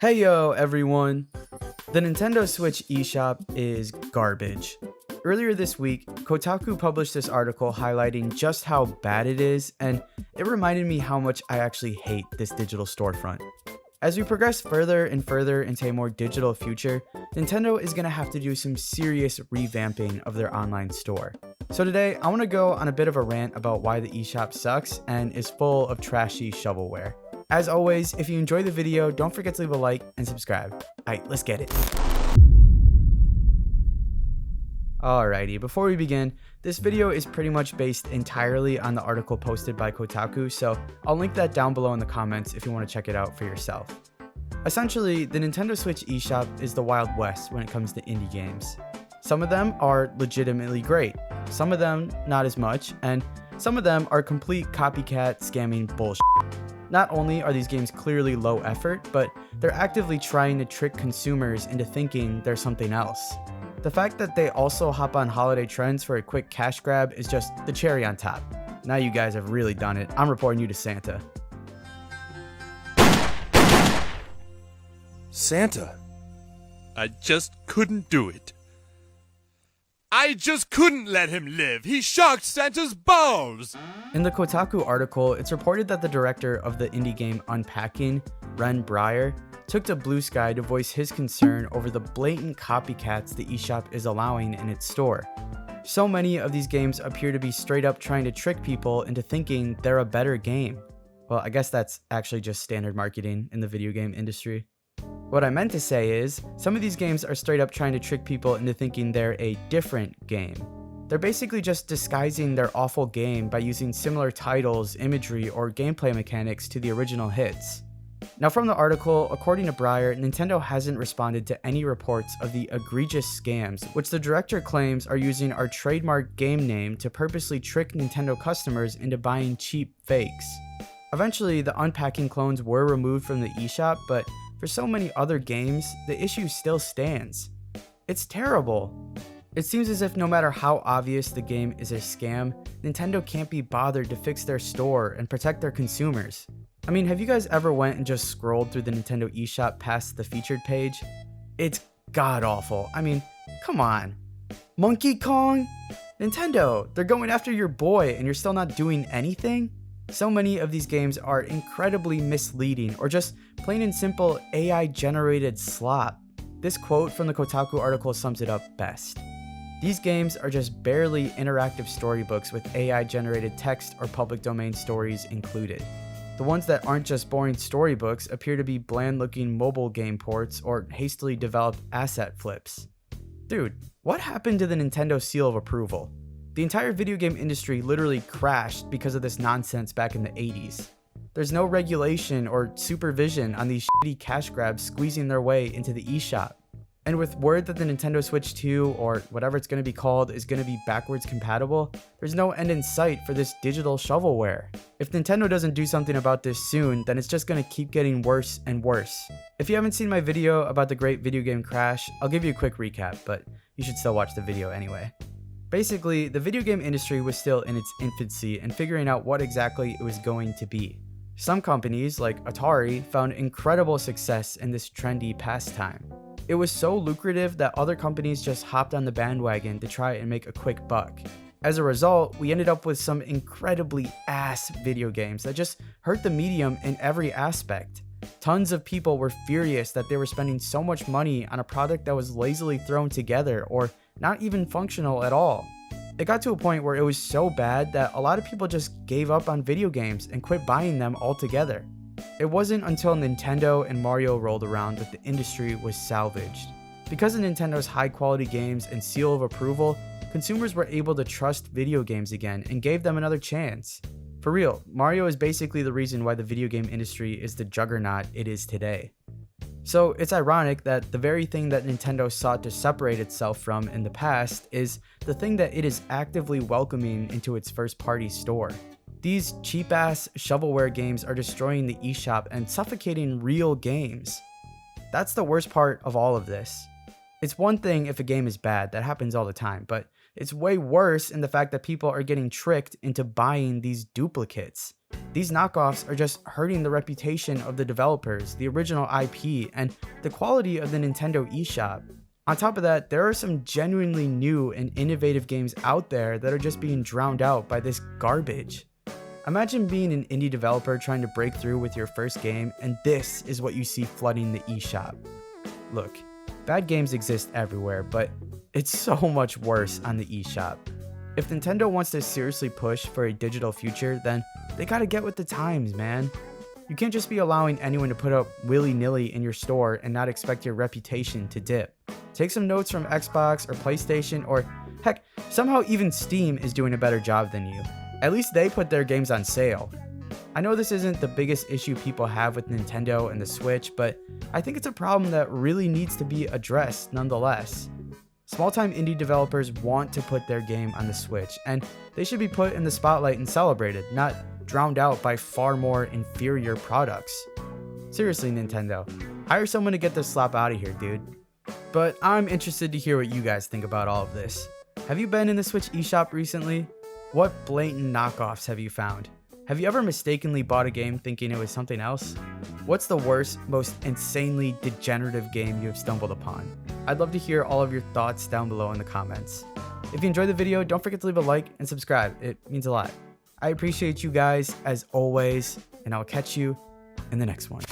Hey yo everyone! The Nintendo Switch eShop is garbage. Earlier this week, Kotaku published this article highlighting just how bad it is, and it reminded me how much I actually hate this digital storefront. As we progress further and further into a more digital future, Nintendo is going to have to do some serious revamping of their online store. So today, I want to go on a bit of a rant about why the eShop sucks and is full of trashy shovelware. As always, if you enjoy the video, don't forget to leave a like and subscribe. Alright, let's get it. Alrighty, before we begin, this video is pretty much based entirely on the article posted by Kotaku, so I'll link that down below in the comments if you want to check it out for yourself. Essentially, the Nintendo Switch eShop is the Wild West when it comes to indie games. Some of them are legitimately great, some of them not as much, and some of them are complete copycat scamming bullshit. Not only are these games clearly low effort, but they're actively trying to trick consumers into thinking they're something else. The fact that they also hop on holiday trends for a quick cash grab is just the cherry on top. Now you guys have really done it. I'm reporting you to Santa. Santa? I just couldn't do it. I just couldn't let him live. He shocked Santa's balls. In the Kotaku article, it's reported that the director of the indie game Unpacking, Ren Breyer, took to Blue Sky to voice his concern over the blatant copycats the eShop is allowing in its store. So many of these games appear to be straight up trying to trick people into thinking they're a better game. Well, I guess that's actually just standard marketing in the video game industry. What I meant to say is, some of these games are straight up trying to trick people into thinking they're a different game. They're basically just disguising their awful game by using similar titles, imagery, or gameplay mechanics to the original hits. Now from the article, according to Breyer, Nintendo hasn't responded to any reports of the egregious scams, which the director claims are using our trademark game name to purposely trick Nintendo customers into buying cheap fakes. Eventually, the Unpacking clones were removed from the eShop, but for so many other games, the issue still stands. It's terrible. It seems as if no matter how obvious the game is a scam, Nintendo can't be bothered to fix their store and protect their consumers. I mean, have you guys ever went and just scrolled through the Nintendo eShop past the featured page? It's god-awful. I mean, come on. Monkey Kong? Nintendo, they're going after your boy and you're still not doing anything? So many of these games are incredibly misleading or just plain and simple AI-generated slop. This quote from the Kotaku article sums it up best. These games are just barely interactive storybooks with AI-generated text or public domain stories included. The ones that aren't just boring storybooks appear to be bland-looking mobile game ports or hastily developed asset flips. Dude, what happened to the Nintendo seal of approval? The entire video game industry literally crashed because of this nonsense back in the 80s. There's no regulation or supervision on these shitty cash grabs squeezing their way into the eShop. And with word that the Nintendo Switch 2, or whatever it's going to be called, is going to be backwards compatible, there's no end in sight for this digital shovelware. If Nintendo doesn't do something about this soon, then it's just going to keep getting worse and worse. If you haven't seen my video about the great video game crash, I'll give you a quick recap, but you should still watch the video anyway. Basically, the video game industry was still in its infancy and figuring out what exactly it was going to be. Some companies, like Atari, found incredible success in this trendy pastime. It was so lucrative that other companies just hopped on the bandwagon to try and make a quick buck. As a result, we ended up with some incredibly ass video games that just hurt the medium in every aspect. Tons of people were furious that they were spending so much money on a product that was lazily thrown together or not even functional at all. It got to a point where it was so bad that a lot of people just gave up on video games and quit buying them altogether. It wasn't until Nintendo and Mario rolled around that the industry was salvaged. Because of Nintendo's high quality games and seal of approval, consumers were able to trust video games again and gave them another chance. For real, Mario is basically the reason why the video game industry is the juggernaut it is today. So it's ironic that the very thing that Nintendo sought to separate itself from in the past is the thing that it is actively welcoming into its first-party store. These cheap-ass shovelware games are destroying the eShop and suffocating real games. That's the worst part of all of this. It's one thing if a game is bad, that happens all the time, but it's way worse in the fact that people are getting tricked into buying these duplicates. These knockoffs are just hurting the reputation of the developers, the original IP, and the quality of the Nintendo eShop. On top of that, there are some genuinely new and innovative games out there that are just being drowned out by this garbage. Imagine being an indie developer trying to break through with your first game, and this is what you see flooding the eShop. Look, bad games exist everywhere, but it's so much worse on the eShop. If Nintendo wants to seriously push for a digital future, then they gotta get with the times, man. You can't just be allowing anyone to put up willy-nilly in your store and not expect your reputation to dip. Take some notes from Xbox or PlayStation, or heck, somehow even Steam is doing a better job than you. At least they put their games on sale. I know this isn't the biggest issue people have with Nintendo and the Switch, but I think it's a problem that really needs to be addressed nonetheless. Small-time indie developers want to put their game on the Switch, and they should be put in the spotlight and celebrated, not drowned out by far more inferior products. Seriously, Nintendo, hire someone to get this slop out of here, dude. But I'm interested to hear what you guys think about all of this. Have you been in the Switch eShop recently? What blatant knockoffs have you found? Have you ever mistakenly bought a game thinking it was something else? What's the worst, most insanely degenerative game you have stumbled upon? I'd love to hear all of your thoughts down below in the comments. If you enjoyed the video, don't forget to leave a like and subscribe. It means a lot. I appreciate you guys as always, and I'll catch you in the next one.